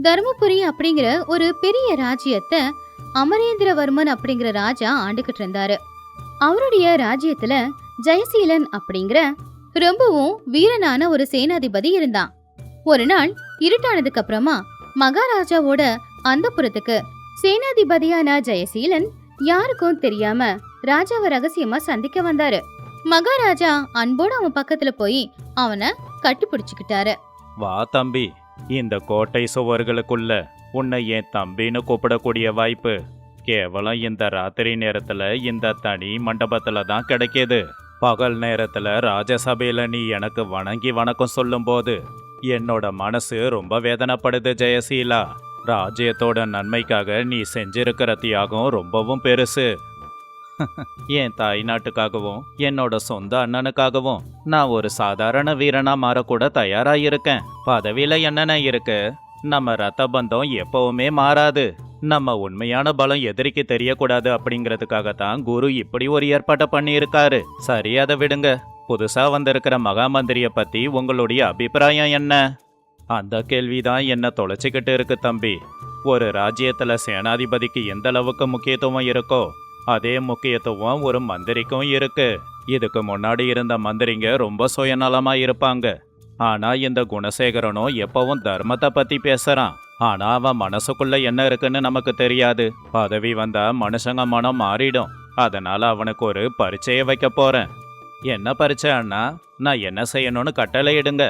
தர்மபுரி அப்படிங்கிற ஒரு பெரிய ராஜ்யத்தை அமரேந்திரவர்மன் அப்படிங்கிற ராஜா ஆண்டுகிட்டு இருந்தாரு. அவருடைய ராஜ்யத்துல ஜெயசீலன் அப்படிங்கிற ரொம்பவும் வீரனான ஒரு சேனாதிபதி இருந்தான். ஒரு நாள் இருட்டானதுக்கு அப்புறமா மகாராஜாவோட அந்தப்புறத்துக்கு சேனாதிபதியான ஜெயசீலன் யாருக்கும் தெரியாம ராஜாவை ரகசியமா சந்திக்க வந்தாரு. மகாராஜா அன்போடு அவன் பக்கத்துல போய் அவனை கட்டி பிடிச்சுக்கிட்டாரு. வா தம்பி, இந்த கோட்டை சுவர்களுக்குள்ள உன்னை என் தம்பின்னு கூப்பிடக்கூடிய வாய்ப்பு கேவலம் இந்த ராத்திரி நேரத்துல இந்த தனி மண்டபத்துல தான் கிடைக்கிது. பகல் நேரத்துல ராஜசபையில நீ எனக்கு வணங்கி வணக்கம் சொல்லும் போது என்னோட மனசு ரொம்ப வேதனைப்படுது ஜெயசீலா. ராஜ்யத்தோட நன்மைக்காக நீ செஞ்சிருக்கிற தியாகம் ரொம்பவும் பெருசு. என் தாய் நாட்டுக்காகவும் என்னோட சொந்த அண்ணனுக்காகவும் நான் ஒரு சாதாரண வீரனா மாறக்கூட தயாராயிருக்கேன். பதவியில என்னென்ன இருக்கு, நம்ம ரத்த பந்தம் எப்பவுமே மாறாது. நம்ம உண்மையான பலம் எதிரிக்கு தெரியக்கூடாது அப்படிங்கிறதுக்காகத்தான் குரு இப்படி ஒரு ஏற்பாட்டை பண்ணியிருக்காரு. சரி, அதை விடுங்க. புதுசா வந்திருக்கிற மகாமந்திரிய பத்தி உங்களுடைய அபிப்பிராயம் என்ன? அந்த கேள்விதான் என்ன தொலைச்சிக்கிட்டு இருக்கு தம்பி. ஒரு ராஜ்யத்துல சேனாதிபதிக்கு எந்த அளவுக்கு முக்கியத்துவம் இருக்கோ அதே முக்கியத்துவம் ஒரு மந்திரிக்கும் இருக்கு. இதுக்கு முன்னாடி இருந்த மந்திரிங்க ரொம்ப சுயநலமா இருப்பாங்க. ஆனா இந்த குணசேகரனும் எப்பவும் தர்மத்தை பத்தி பேசுறான். ஆனா அவன் மனசுக்குள்ள என்ன இருக்குன்னு நமக்கு தெரியாது. பதவி வந்தா மனுஷங்க மனம் மாறிடும். அதனால அவனுக்கு ஒரு பரீட்சையை வைக்க போறேன். என்ன பரீட்சை அண்ணா? நான் என்ன செய்யணும்னு கட்டளையிடுங்க.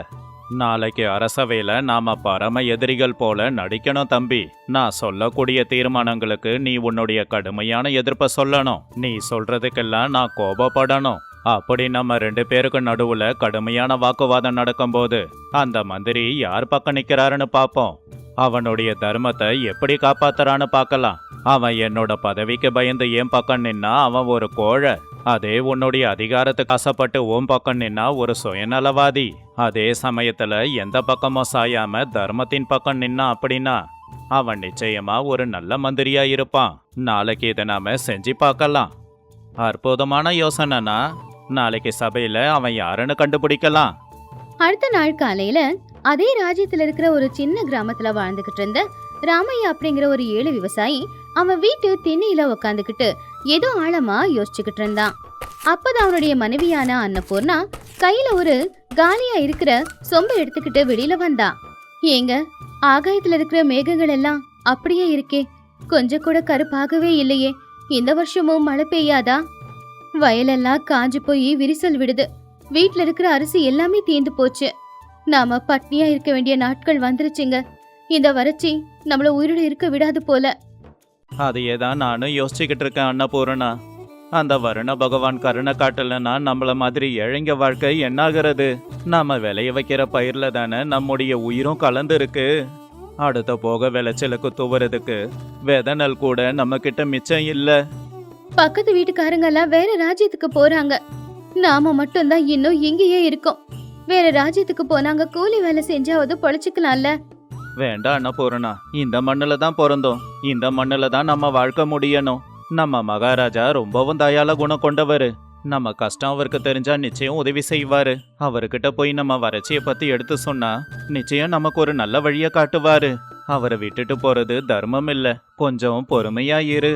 நாளைக்கு அரசவையில நாம பரம எதிரிகள் போல நடிக்கணும் தம்பி. நான் சொல்லக்கூடிய தீர்மானங்களுக்கு நீ உன்னுடைய கடுமையான எதிர்ப்பை சொல்லணும். நீ சொல்றதுக்கெல்லாம் நான் கோபப்படணும். அப்படி நம்ம 2 பேருக்கு நடுவுல கடுமையான வாக்குவாதம் நடக்கும்போது அந்த மந்திரி யார் பக்கம் நிக்கிறாருன்னு பாப்போம். அவனுடைய தர்மத்தை எப்படி காப்பாத்துறான்னு பார்க்கலாம். அவன் என்னோட பதவிக்கு பயந்து என் பக்கம் நின்னா அவன் ஒரு கோழை. அதே உன்னுடைய அதிகாரத்துக்கு ஆசைப்பட்டு உன் பக்கம் நின்னா ஒரு சுயநலவாதி. அதே சமயத்துல எந்த பக்கமும் சாயாம தர்மத்தின் பக்கம் நின்னா அப்படின்னா அவன் நிச்சயமா ஒரு நல்ல மந்திரியா இருப்பான். நாளைக்கு இதை நாம செஞ்சு பார்க்கலாம். அற்புதமான யோசனைனா, நாளைக்கு சபையில அவன் யாருன்னு கண்டுபிடிக்கலாம். அடுத்த நாள் காலையில அதே ராஜ்யத்துல இருக்கிற ஒரு சின்ன கிராமத்துல வாழ்ந்துகிட்டு இருந்த ராமையா அப்படிங்கிற ஒரு ஏழை விவசாயி அவன் வீட்டு திண்ணையில உக்காந்துக்கிட்டு ஏதோ ஆழமா யோசிச்சுக்கிட்டு இருந்தான். அப்பதான் அவனுடைய மனைவியான அன்னபூர்ணா கையில ஒரு காலியா இருக்கிற சொம்பை எடுத்துக்கிட்டு வெளியில வந்தா. ஏங்க, ஆகாயத்துல இருக்கிற மேகங்கள் எல்லாம் அப்படியே இருக்கே, கொஞ்சம் கூட கருப்பாகவே இல்லையே. இந்த வருஷமும் மழை பெய்யாதா? வயலெல்லாம் காஞ்சு போய் விரிசல் விடுது. வீட்டுல இருக்கிற அரிசி எல்லாமே தீந்து போச்சு. நாம பட்னியா இருக்க வேண்டிய நாட்கள் வந்துருச்சுங்க. இந்த வறட்சி நம்மள உயிரோட இருக்க விடாது போல. அதையே தான் நானும் யோசிச்சுக்கிட்டு இருக்கேன் அன்னபூர்ணா. அந்த வருண பகவான் கருணை காட்டலன்னா நம்மள மாதிரி ஏழைங்க வாழ்க்கை என்னாகிறது? நாம விளைய வைக்கிற பயிர்ல தானே நம்முடைய உயிரும் கலந்து இருக்கு. அடுத்த போக விளைச்சலுக்கு துவறதுக்கு விதனல் கூட நம்ம கிட்ட மிச்சம் இல்ல. பக்கத்து வீட்டுக்காரங்க எல்லாம் வேற ராஜ்யத்துக்கு போறாங்க. நாம மட்டும்தான் இன்னும் இங்கேயே இருக்கோம். வேற ராஜ்யத்துக்கு போனாங்க கூலி வேலை செஞ்சாவது பொழைச்சுக்கலாம்ல. வேண்டாம் அன்னபூர்ணா, இந்த மண்ணுல தான் பிறந்தோம். இந்த மண்ணுல தான் நம்ம வாழ்க்கை முடியணும். நம்ம மகாராஜா ரொம்பவும் தயால குணம் கொண்டவர். நம்ம கஷ்டம் அவருக்கு தெரிஞ்சா நிச்சயம் உதவி செய்வாரு. அவர்கிட்ட போய் நம்ம வறட்சியை பத்தி எடுத்து சொன்னா நிச்சயம் நமக்கு ஒரு நல்ல வழிய காட்டுவாரு. அவரை விட்டுட்டு போறது தர்மம் இல்ல. கொஞ்சம் பொறுமையா இரு.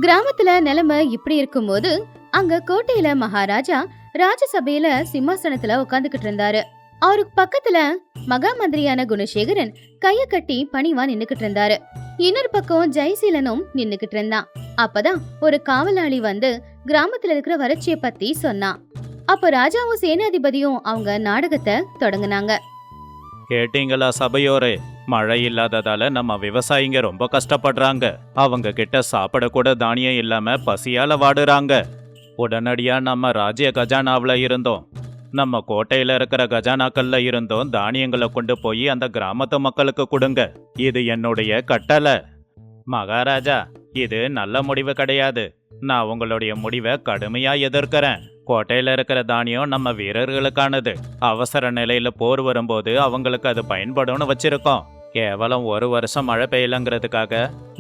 கிராமத்துல நிலைமை இப்படி இருக்கும்போது அங்க கோட்டையில மகாராஜா ராஜசபையில சிம்மாசனத்துல உட்காந்துக்கிட்டு இருந்தாரு. அவருக்கு பக்கத்துல மகா மந்திரியான குணசேகரன் கைய கட்டி பணிவா நின்னுக்கிட்டு இருந்தாரு. இன்னொரு பக்கம் ஜெயசீலனும் நின்னுக்கிட்டு இருந்தான். அப்பதான் ஒரு காவலாளி வந்து கிராமத்துல இருக்கிற வறட்சிய பத்தி சொன்னான். அப்ப ராஜாவும் சேனாதிபதியும் அவங்க நாடகத்தை தொடங்குனாங்க. கேட்டீங்களா சபையோரே? மழை இல்லாததால நம்ம விவசாயிங்க ரொம்ப கஷ்டப்படுறாங்க. அவங்க கிட்ட சாப்பிட கூட தானியம் இல்லாம பசியால வாடுறாங்க. உடனடியா நம்ம ராஜ்ய கஜானாவுல இருந்தோம், நம்ம கோட்டையில இருக்கிற கஜானாக்கள்ல இருந்தோம் தானியங்களை கொண்டு போய் அந்த கிராமத்து மக்களுக்கு கொடுங்க. இது என்னுடைய கட்டளை. மகாராஜா, இது நல்ல முடிவு கிடையாது. நான் உங்களுடைய முடிவை கடுமையா எதிர்க்கிறேன். கோட்டையில இருக்கிற தானியம் நம்ம வீரர்களுக்கானது. அவசர நிலையில போர் வரும்போது அவங்களுக்கு அது பயன்படும்னு வச்சிருக்கோம். கேவலம் 1 வருஷம் மழை பெய்யலங்கிறதுக்காக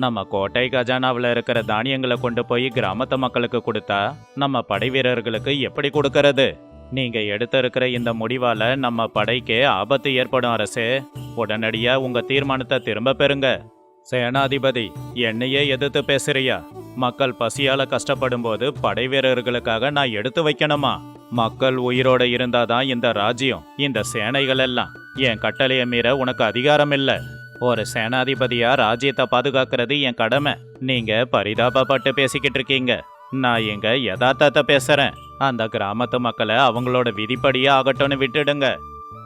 நம்ம கோட்டை கஜானாவில் இருக்கிற தானியங்களை கொண்டு போய் கிராமத்து மக்களுக்கு கொடுத்தா நம்ம படை வீரர்களுக்கு எப்படி கொடுக்கறது? நீங்க எடுத்திருக்கிற இந்த முடிவால நம்ம படைக்கு ஆபத்து ஏற்படும் அரசே. உடனடியா உங்க தீர்மானத்தை திரும்ப பெறுங்க. சேனாதிபதி, என்னையே எதிர்த்து பேசுறியா? மக்கள் பசியால கஷ்டப்படும் போது படை வீரர்களுக்காக நான் எடுத்து வைக்கணுமா? மக்கள் உயிரோட இருந்தாதான் இந்த ராஜ்யம், இந்த சேனைகள் எல்லாம். என் கட்டளையை மீற உனக்கு அதிகாரம் இல்ல. ஒரு சேனாதிபதியா ராஜ்யத்தை பாதுகாக்கிறது என் கடமை. நீங்க பரிதாபப்பட்டு பேசிக்கிட்டு இருக்கீங்க. நான் எங்க யதார்த்தத்தை பேசுறேன். அந்த கிராமத்து மக்களை அவங்களோட விதிப்படியா ஆகட்டும்னு விட்டுடுங்க.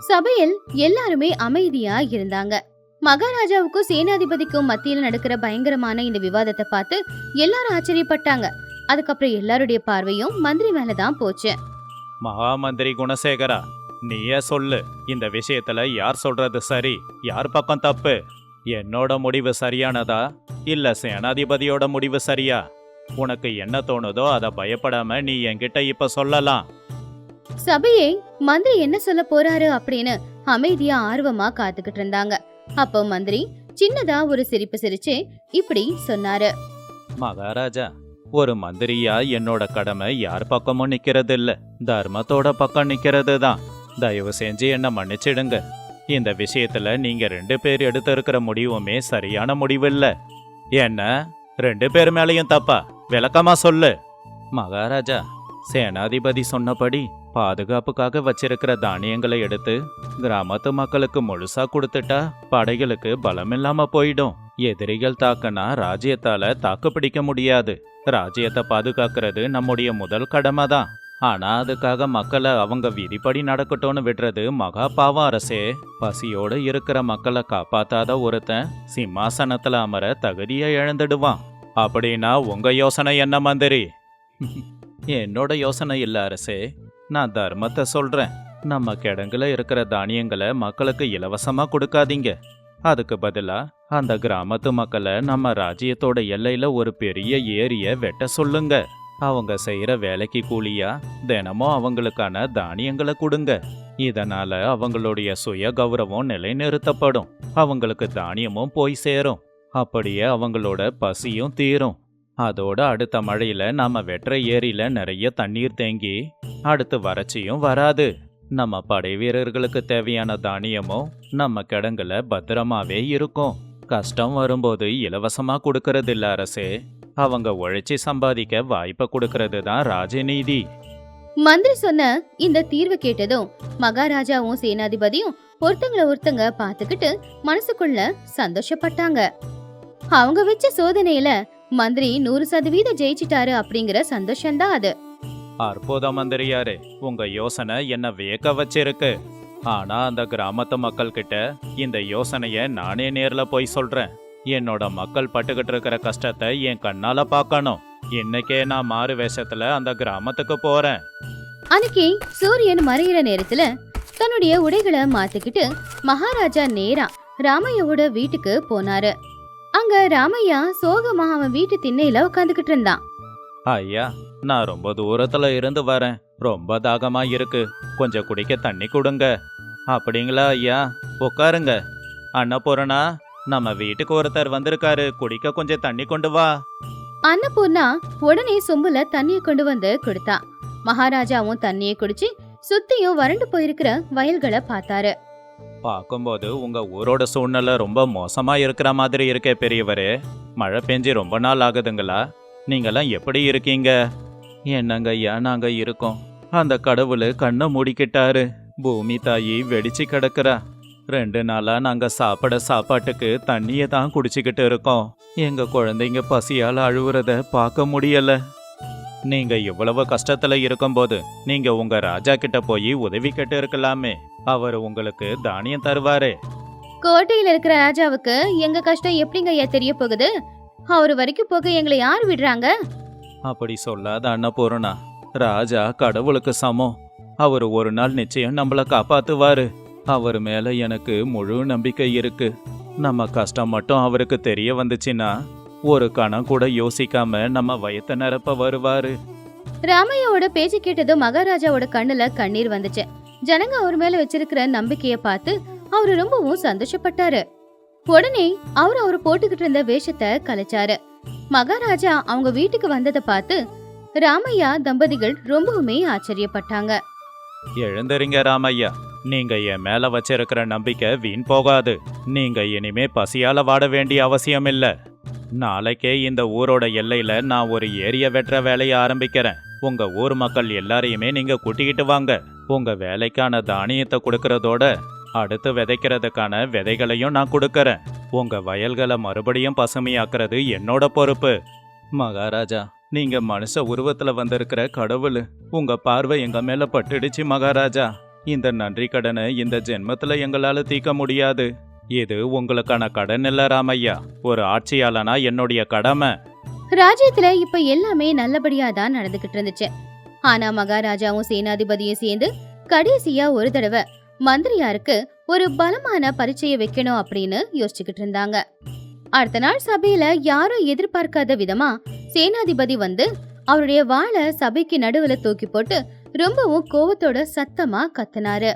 சபையில் எல்லாருமே அமைதியா இருந்தாங்க. மகாராஜாவுக்கும் சேனாதிபதிக்கும் மத்தியில் நடக்கிற பயங்கரமான இந்த விவாதத்தை பார்த்து எல்லாரும் ஆச்சரியப்பட்டாங்க. அதுக்கப்புறம் எல்லாருடைய பார்வையும் மந்திரி மேலதான் போச்சு. மகாமந்திரி குணசேகரா, நீயே சொல்லு, இந்த விஷயத்துல யார் சொல்றது சரி, யார் பக்கம் தப்பு? என்னோட முடிவு சரியானதா இல்ல சேனாதிபதியோட முடிவு சரியா? உனக்கு என்ன தோணுதோ அதை பயப்படாம நீ என்கிட்ட இப்ப சொல்லலாம். சபையை மந்திரி என்ன சொல்ல போறாரு அப்படின்னு அமைதியா ஆர்வமா காத்துக்கிட்டு இருந்தாங்க. அப்போ மந்திரி சின்னதா ஒரு சிரிப்பு சிரிச்சு இப்படி சொன்னாரு. மகாராஜா, ஒரு மந்திரியா என்னோட கடமை யார் பக்கமும் நிக்கிறது இல்ல, தர்மத்தோட பக்கம் நிக்கிறது தான். தயவு செஞ்சு என்ன மன்னிச்சிடுங்க. இந்த விஷயத்துல நீங்க 2 பேர் எடுத்திருக்கிற முடிவுமே சரியான முடிவு இல்ல. என்ன 2 பேர் மேலையும் தப்பா? விளக்கமா சொல்லு. மகாராஜா, சேனாதிபதி சொன்னபடி பாதுகாப்புக்காக வச்சிருக்கிற தானியங்களை எடுத்து கிராமத்து மக்களுக்கு முழுசா கொடுத்துட்டா படைகளுக்கு பலம் இல்லாம போயிடும். எதிரிகள் தாக்கனா ராஜ்யத்தால தாக்கு பிடிக்க முடியாது. ராஜ்யத்தை பாதுகாக்கிறது நம்முடைய முதல் கடமை தான். ஆனா அதுக்காக மக்களை அவங்க விதிப்படி நடக்கட்டும்னு விடுறது மகா பாவம் அரசே. பசியோட இருக்கிற மக்களை காப்பாத்தாத ஒருத்தன் சிம்மாசனத்துல அமர தகுதியை இழந்துடுவான். அப்படின்னா உங்க யோசனை என்ன மந்திரி? என்னோட யோசனை இல்ல அரசே, நான் தர்மத்தை சொல்றேன். நம்ம கிடங்குல இருக்கிற தானியங்களை மக்களுக்கு இலவசமா கொடுக்காதீங்க. அதுக்கு பதிலா அந்த கிராமத்து மக்களை நம்ம ராஜ்யத்தோட எல்லையில ஒரு பெரிய ஏரிய வெட்ட சொல்லுங்க. அவங்க செய்யற வேலைக்கு கூலியா தினமும் அவங்களுக்கான தானியங்களை கொடுங்க. இதனால அவங்களுடைய சுய கௌரவம் நிலைநிறுத்தப்படும். அவங்களுக்கு தானியமும் போய் சேரும். அப்படியே அவங்களோட பசியும் தீரும். அதோட அடுத்த மழையில நாம வெற்ற ஏரியில நிறைய தண்ணீர் தேங்கி அடுத்து வறட்சியும் வராது. நம்ம படை வீரர்களுக்கு தேவையான தானியமும் நம்ம கிடங்குல பத்திரமாவே இருக்கும். கஷ்டம் வரும்போது இலவசமா கொடுக்கறது இல்ல அரசே, அவங்க உழைச்சி சம்பாதிக்க வாய்ப்பை கொடுக்கறது தான் ராஜநீதி. மந்திரி சொன்ன இந்த தீர்வு கேட்டதும் மகாராஜாவும் சேனாதிபதியும் ஒருத்தங்க பார்த்துக்கிட்டு மனசுக்குள்ள சந்தோஷப்பட்டாங்க. அவங்க வச்ச சோதனையில மந்திரி 100% ஜெயிச்சிட்டாரு அப்படிங்கிற சந்தோஷம்தான் அது. அற்புத மந்திரியாரே, உங்க யோசனை என்ன வியக்க வச்சிருக்கு. ஆனா அந்த கிராமத்து மக்கள் கிட்ட இந்த யோசனைய நானே நேர்ல போய் சொல்றேன். என்னோட மக்கள் பட்டுக்கிட்டு இருக்கிற கஷ்டத்தை என் கண்ணால பார்க்கணும். இன்னைக்கே நான் மாறு வேஷத்துல அந்த கிராமத்துக்கு போறேன். அன்னைக்கு சூரியன் மறையிற நேரத்துல தன்னுடைய உடைகளை மாத்திக்கிட்டு மகாராஜா நேரா ராமையாவோட வீட்டுக்கு போனாரு. அங்க ராமையா சோகமா அவன் வீட்டு திண்ணையில உட்காந்துக்கிட்டு இருந்தான். ஐயா, நான் ரொம்ப தூரத்துல இருந்து வரேன். ரொம்ப தாகமா இருக்கு. கொஞ்சம் குடிக்க தண்ணி கொடுங்க. அப்படிங்களா ஐயா? உட்காருங்க. அன்னபூரணா, நம்ம வீட்டுக்கு ஒருத்தர் வந்திருக்காரு. குடிக்க கொஞ்சம் தண்ணி கொண்டு வா. அன்னபூர்ணா உடனே சொம்புல தண்ணிய கொண்டு வந்து கொடுத்தா. மகாராஜாவும் தண்ணியை குடிச்சு சுத்தியும் வறண்டு போயிருக்கிற வயல்களை பார்த்தாரு. பார்க்கும்போது உங்க ஊரோட சூழ்நிலை ரொம்ப மோசமா இருக்கிற மாதிரி இருக்கே பெரியவரே. மழை பெஞ்சு ரொம்ப நாள் ஆகுதுங்களா? நீங்கெல்லாம் எப்படி இருக்கீங்க? என்னங்க ஐயா, நாங்க இருக்கோம். அந்த கடவுள் கண்ணை மூடிக்கிட்டாரு. பூமி தாயி வெடிச்சு கிடக்குறா. 2 நாளா நாங்க சாப்பிட சாப்பாட்டுக்கு தண்ணியை தான் குடிச்சுக்கிட்டு இருக்கோம். எங்க குழந்தைங்க பசியால அழுவுறத பார்க்க முடியல. நீங்க இவ்வளவு கஷ்டத்துல இருக்கும்போது நீங்க உங்க ராஜா கிட்ட போய் உதவி கேட்டு இருக்கலாமே. அவர் உங்களுக்கு தானியம் தருவாரு. கோட்டையில இருக்கிற ராஜாவுக்கு எங்க கஷ்டம் எப்படிங்க ஐயா தெரிய போகுது? அவரு வரைக்கும் போக எங்களை யார் விடுறாங்க? அப்படி சொல்லாத அன்னபூரணா. ராஜா கடவுளுக்கு சமம். அவர் ஒரு நாள் நிச்சயம் நம்மள காப்பாத்துவாரு. அவர் மேல எனக்கு முழு நம்பிக்கை இருக்கு. நம்ம கஷ்டம் மட்டும் அவருக்கு தெரிய வந்துச்சுன்னா ஒரு கணம் கூட யோசிக்காம நம்ம வயத்தை நிரப்ப வருவாரு. ராமையாவோட பேச்சு கேட்டதும் மகாராஜாவோட கண்ணுல கண்ணீர் வந்துச்சு. ஜனங்க அவர் மேல வச்சிருக்கிற நம்பிக்கைய பார்த்து அவரு ரொம்பவும் சந்தோஷப்பட்டாரு. உடனே அவரு போட்டுக்கிட்டு இருந்த வேஷத்தை கலைச்சாரு. மகாராஜா அவங்க வீட்டுக்கு வந்ததை பார்த்து ராமையா தம்பதிகள் ரொம்பவுமே ஆச்சரியப்பட்டாங்க. எழுந்துறீங்க ராமையா. நீங்க என் மேல வச்சிருக்கிற நம்பிக்கை வீண் போகாது. நீங்க இனிமே பசியால வாட வேண்டிய அவசியம் இல்ல. நாளைக்கே இந்த ஊரோட எல்லையில நான் ஒரு ஏரிய வெட்டுற வேலையை ஆரம்பிக்கிறேன். உங்க ஊர் மக்கள் எல்லாரையுமே நீங்க கூட்டிக்கிட்டு வாங்க. உங்க வேலைக்கான தானியத்தை கொடுக்கறதோட அடுத்து விதைக்கிறதுக்கான விதைகளையும் நான் கொடுக்கறேன். உங்க வயல்களை மறுபடியும் பசுமையாக்குறது என்னோட பொறுப்பு. மகாராஜா, நீங்க மனுஷ உருவத்துல வந்திருக்கிற கடவுள். உங்க பார்வை எங்க மேல பட்டுடுச்சு மகாராஜா. இந்த நன்றி கடனை இந்த ஜென்மத்துல எங்களால தீர்க்க முடியாது. இது உங்களுக்கான கடன் இல்ல ராமையா, ஒரு ஆட்சியாளனா என்னுடைய கடமை. ராஜ்யத்துல இப்ப எல்லாமே நல்லபடியா தான் நடந்துகிட்டு இருந்துச்சு. ஆனா மகாராஜாவும் சேனாதிபதியும் சேர்ந்து கடைசியா ஒரு தடவை மந்திரியாருக்கு ஒரு பலமான பரீட்சையை வைக்கணும் அப்படின்னு யோசிச்சுக்கிட்டு இருந்தாங்க. அடுத்த நாள் சபையில யாரும் எதிர்பார்க்காத விதமா சேனாதிபதி வந்து அவருடைய வாளை சபைக்கு நடுவுல தூக்கி போட்டு ரொம்பவும் கோவத்தோட சத்தமா கத்துனாரு.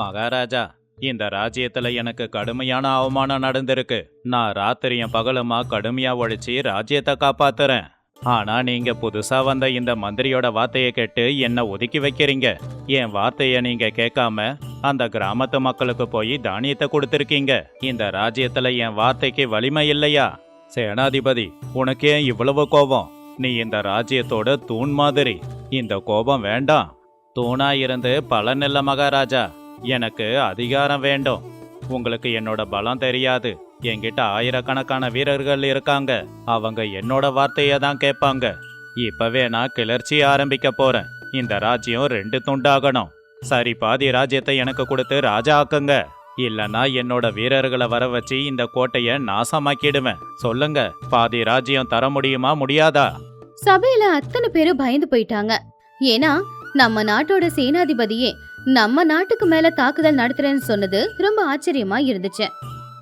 மகாராஜா, இந்த ராஜ்யத்துல எனக்கு கடுமையான அவமானம் நடந்திருக்கு. நான் ராத்திரியும் பகலுமா கடுமையா உழைச்சி ராஜ்யத்தை காப்பாத்துறேன். ஆனா நீங்க புதுசா வந்த இந்த மந்திரியோட வார்த்தையை கேட்டு என்ன ஒதுக்கி வைக்கிறீங்க. என் வார்த்தைய நீங்க கேட்காம அந்த கிராமத்து மக்களுக்கு போய் தானியத்தை கொடுத்திருக்கீங்க. இந்த ராஜ்யத்துல என் வார்த்தைக்கு வலிமை இல்லையா? சேனாதிபதி, உனக்கே இவ்வளவு கோபம்? நீ இந்த ராஜ்யத்தோட தூண் மாதிரி. இந்த கோபம் வேண்டாம். தூணா இருந்து பலன் இல்ல மகாராஜா. எனக்கு அதிகாரம் வேண்டும். உங்களுக்கு என்னோட பலம் தெரியாது. என்கிட்ட ஆயிரக்கணக்கான வீரர்கள் இருக்காங்க. அவங்க என்னோட வார்த்தைய தான் கேட்பாங்க. இப்பவே நான் கிளர்ச்சி ஆரம்பிக்க போறேன். இந்த ராஜ்யம் 2 துண்டாகணும். சரி, பாதி ராஜ்யத்தை எனக்கு கொடுத்து ராஜா ஆக்குங்க. இல்லனா என்னோட வீரர்களை வர வச்சு இந்த கோட்டைய நாசமாக்கிடுவேன். சொல்லுங்க, பாதி ராஜ்யம் தர முடியுமா முடியாதா? சபையில அத்தனை பேரும் பயந்து போயிட்டாங்க. ஏன்னா நம்ம நாட்டோட சேனாதிபதியே நம்ம நாட்டுக்கு மேல தாக்குதல் நடத்துறேன்னு சொன்னது ரொம்ப ஆச்சரியமா இருந்துச்சு.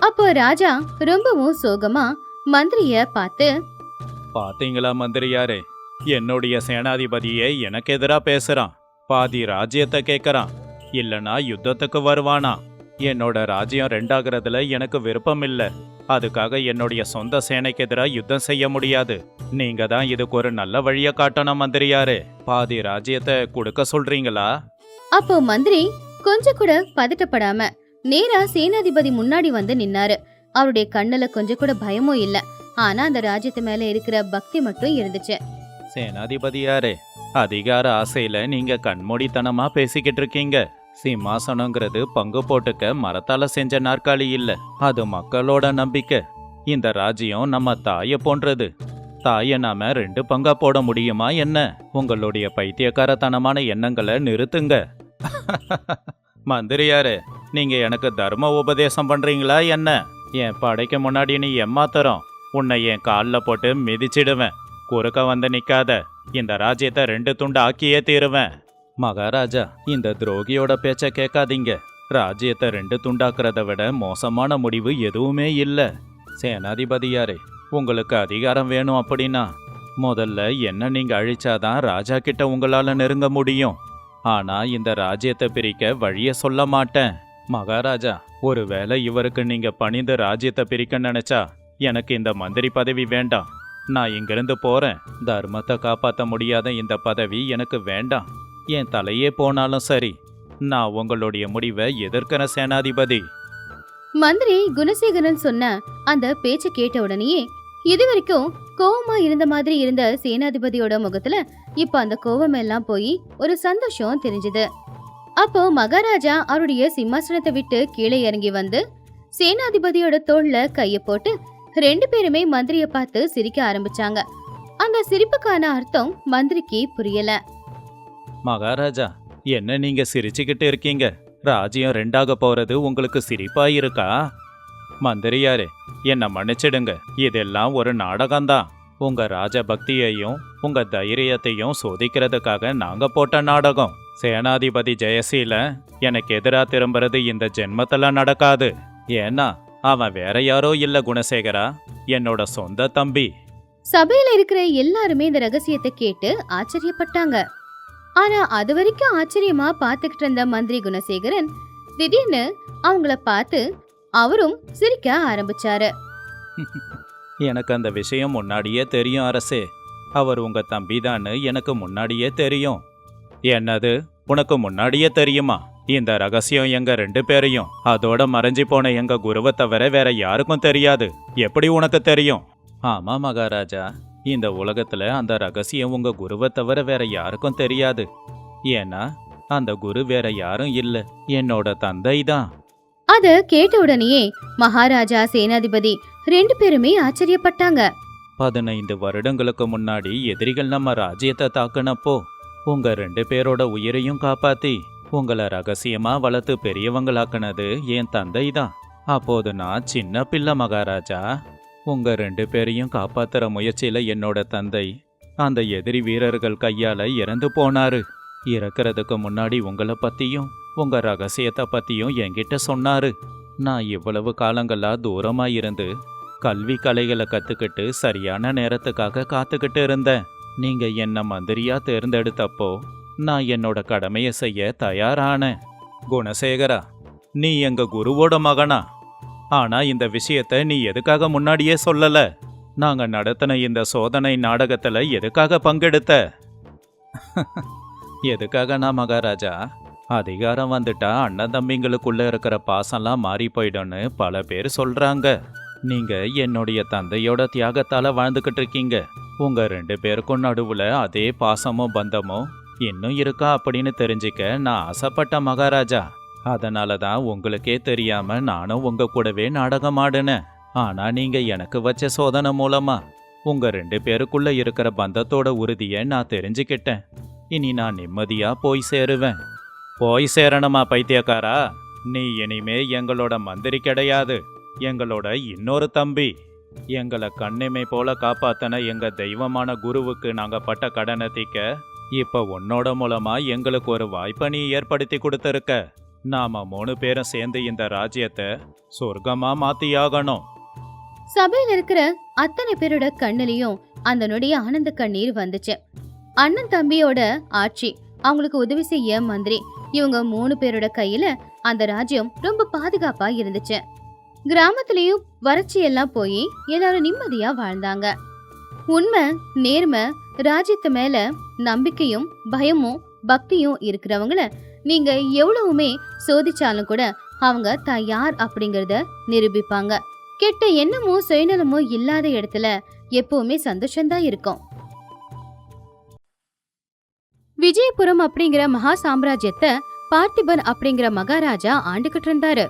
அப்போ ராஜா ரொம்பவும் சோகமா மந்திரிய பார்த்து, பாத்தீங்களா மந்திரியாரே, என்னுடைய சேனாதிபதியே எனக்கு எதிரா பேசுறான். பாதி ராஜ்யத்தை கேட்கறான். இல்லனா யுத்தத்துக்கு வருவானா? என்னோட ராஜ்யம் 2ஆகிறதுல எனக்கு விருப்பம் இல்ல. அதுக்காக என்னுடைய சொந்த சேனைக்கு எதிராக யுத்தம் செய்ய முடியாது. நீங்க தான் இதுக்கு ஒரு நல்ல வழிய காட்டணும் மந்திரியாரே. பாதி ராஜ்யத்தை கொடுக்க சொல்றீங்களா? அப்போ மந்திரி கொஞ்சம் கூட பதட்டப்படாம நேரா சேனாதிபதி முன்னாடி வந்து நின்னாரு. அவருடைய கண்ணுல கொஞ்சம் கூட பயமும் இல்ல. ஆனா அந்த ராஜ்யத்து மேல இருக்கிற பக்தி மட்டும் இருந்துச்சு. சேனாதிபதியாரே, அதிகார ஆசையில நீங்க கண்மூடித்தனமா பேசிக்கிட்டு இருக்கீங்க. சிம்மாசனங்கிறது பங்கு போட்டுக்க மரத்தால செஞ்ச நாற்காலி இல்ல. அது மக்களோட நம்பிக்கை. இந்த ராஜ்யம் நம்ம தாய போன்றது. தாய நாம 2 பங்கா போட முடியுமா என்ன? உங்களுடைய பைத்தியக்காரத்தனமான எண்ணங்களை நிறுத்துங்க. மந்திரியாரே, நீங்க எனக்கு தர்ம உபதேசம் பண்றீங்களா என்ன? என் படைக்கு முன்னாடி நீ ஏமாத்துறோம். உன்னை என் காலில் போட்டு மிதிச்சிடுவேன். குறுக்க வந்து நிக்காத. இந்த ராஜ்யத்தை 2 துண்டு ஆக்கியே தீருவேன். மகாராஜா, இந்த துரோகியோட பேச்ச கேட்காதீங்க. ராஜ்யத்தை 2 துண்டாக்குறத விட மோசமான முடிவு எதுவுமே இல்ல. சேனாதிபதியாரே, உங்களுக்கு அதிகாரம் வேணும் அப்படின்னா முதல்ல என்ன நீங்க அழிச்சாதான் ராஜா கிட்ட உங்களால நெருங்க முடியும். ஆனா இந்த ராஜ்யத்தை பிரிக்க வழிய சொல்ல மாட்டேன். மகாராஜா, ஒருவேளை இவருக்கு நீங்க பணிந்து ராஜ்யத்தை பிரிக்க நினைச்சா எனக்கு இந்த மந்திரி பதவி வேண்டாம். நான் இங்கிருந்து போறேன். தர்மத்தை காப்பாற்ற முடியாத இந்த பதவி எனக்கு வேண்டாம். என் தலையே போனாலும் சரி. நான் உங்களுடைய முடிவை எதிர்க்கிற சேனாதிபதி. மந்திரி குணசேகரன் சொன்ன அந்த பேச்ச கேட்ட உடனேயே இதுவரைக்கும் கோவமா இருந்த மாதிரி இருந்த சேனாதிபதியோட முகத்துல இப்ப அந்த கோவம் எல்லாம் போய் ஒரு சந்தோஷம் தெரிஞ்சது. அப்போ மகாராஜா அவருடைய சிம்மாசனத்தை விட்டு கீழே இறங்கி வந்து சேனாதிபதியோட தோள்ல கைய போட்டு 2 பேருமே மந்திரிய பார்த்து சிரிக்க ஆரம்பிச்சாங்க. அந்த சிரிப்புக்கான அர்த்தம் மந்திரிக்கு புரியல. மகாராஜா, என்ன நீங்க சிரிச்சுக்கிட்டு இருக்கீங்க? ராஜ்யம் 2ஆக போறது உங்களுக்கு சிரிப்பா இருக்கா? மந்திரியாரே, என்ன மன்னிச்சிடுங்க. இதெல்லாம் ஒரு நாடகம்தான். உங்க ராஜபக்தியையும் உங்க தைரியத்தையும் சோதிக்கிறதுக்காக நாங்க போட்ட நாடகம். சேனாதிபதி ஜெயசீல எனக்கு எதிரா திரும்புறது இந்த ஜென்மத்துல நடக்காது. ஏன்னா அவன் வேற யாரோ இல்ல குணசேகரா, என்னோட சொந்த தம்பி. சபையில இருக்கிற எல்லாருமே இந்த ரகசியத்தை கேட்டு ஆச்சரியப்பட்டாங்க. ஆனா அது வரைக்கும் ஆச்சரியமா பாத்துக்கிட்டு இருந்த மந்திரி குணசேகரன் திடீர்னு அவங்கள பார்த்து அவரும் சிரிக்க ஆரம்பிச்சாரு. எனக்கு அந்த விஷயம் முன்னாடியே தெரியும் அரசே. அவர் உங்க தம்பிதான்னு எனக்கு முன்னாடியே தெரியும். என்னது, உனக்கு முன்னாடியே தெரியுமா? இந்த ரகசியம் எங்க 2 பேரையும் அதோட மறைஞ்சு போன எங்க குருவை தவிர வேற யாருக்கும் தெரியாது. எப்படி உனக்கு தெரியும்? ஆமா மகாராஜா, இந்த உலகத்துல அந்த ரகசியம் உங்க குருவை தவிர வேற யாருக்கும் தெரியாது. ஏன்னா அந்த குரு வேற யாரும் இல்ல, என்னோட தந்தை தான். அத கேட்ட உடனேயே மகாராஜா சேனாதிபதி 2 பேருமே ஆச்சரியப்பட்டாங்க. 15 வருடங்களுக்கு முன்னாடி எதிரிகள் நம்ம ராஜ்யத்தை தாக்குனப்போ உங்க 2 பேரோட உயிரையும் காப்பாத்தி உங்களை ரகசியமா வளர்த்து பெரியவங்களாக்குனது என் தந்தை தான். அப்போது நான் சின்ன பிள்ளை மகாராஜா. உங்க 2 பேரையும் காப்பாத்துற முயற்சியில என்னோட தந்தை அந்த எதிரி வீரர்கள் கையால இறந்து போனாரு. இறக்கிறதுக்கு முன்னாடி உங்களை பத்தியும் உங்க ரகசியத்தை பத்தியும் என்கிட்ட சொன்னாரு. நான் இவ்வளவு காலங்களா தூரமா இருந்து கல்வி கலைகளை கத்துக்கிட்டு சரியான நேரத்துக்காக காத்துக்கிட்டு இருந்தேன். நீங்க என்ன மந்திரியா தேர்ந்தெடுத்தப்போ நான் என்னோட கடமையை செய்ய தயாரானேன். குணசேகரா, நீ எங்க குருவோட மகனா. ஆனா இந்த விஷயத்த நீ எதுக்காக முன்னாடியே சொல்லல? நாங்க நடத்தின இந்த சோதனை நாடகத்துல எதுக்காக பங்கெடுத்த? எதுக்காகனா மகாராஜா, அதிகாரம் வந்துட்டா அண்ணன் தம்பிங்களுக்குள்ள இருக்கிற பாசம்லாம் மாறி போயிடும்னு பல பேர் சொல்றாங்க. நீங்க என்னுடைய தந்தையோட தியாகத்தால வாழ்ந்துகிட்டு இருக்கீங்க. உங்க 2 பேருக்கும் நடுவுல அதே பாசமும் பந்தமும் இன்னும் இருக்கா அப்படின்னு தெரிஞ்சுக்க நான் ஆசைப்பட்ட மகாராஜா. அதனால தான் உங்களுக்கே தெரியாம நானும் உங்க கூடவே நாடகம் ஆடினேன். ஆனா நீங்க எனக்கு வச்ச சோதனை மூலமா உங்க 2 பேருக்குள்ள இருக்கிற பந்தத்தோட உறுதியை நான் தெரிஞ்சுக்கிட்டேன். இனி நான் நிம்மதியா போய் சேருவேன். போய் சேரணுமா பைத்தியக்காரா? நீ இனிமே எங்களோட மந்திரி கிடையாது, எங்களோட இன்னொரு தம்பி. எங்களை கண்ணிமை போல காப்பாத்தன எங்க தெய்வமான குருவுக்கு நாங்க பட்ட கடனை தீக்க இப்ப உன்னோட மூலமா எங்களுக்கு ஒரு வாய்ப்பை நீ ஏற்படுத்தி கொடுத்திருக்க. நாம 3 பேரும் சேர்ந்து இந்த ராஜ்யத்தை சொர்க்கமா மாத்தியாகணும். சபையில இருக்கிற அத்தனை பேரோட கண்ணிலையும் அந்த நொடிய ஆனந்த கண்ணீர் வந்துச்சு. அண்ணன் தம்பியோட ஆட்சி, அவங்களுக்கு உதவி செய்ய மந்திரி, இவங்க 3 பேரோட கையில அந்த ராஜ்யம் ரொம்ப பாதுகாப்பா இருந்துச்சு. கிராமத்திலயும் வறட்சி எல்லாம் போய் எல்லாரும் நிம்மதியா வாழ்ந்தாங்க. உண்மை, நேர்மை, ராஜ்யத்து மேல நம்பிக்கையும் பயமும் பக்தியும் இருக்கிறவங்கள நீங்க எவ்வளவுமே சோதிச்சாலும் கூட அவங்க தயார் அப்படிங்கறத நிரூபிப்பாங்க. கெட்ட எண்ணமும் சுயநலமும் இல்லாத இடத்துல எப்பவுமே சந்தோஷம்தான் இருக்கும். விஜயபுரம் அப்படிங்கிற மகா சாம்ராஜ்யத்தை பார்த்திபன் அப்படிங்கிற மகாராஜா ஆண்டுகிட்டு இருந்தாரு.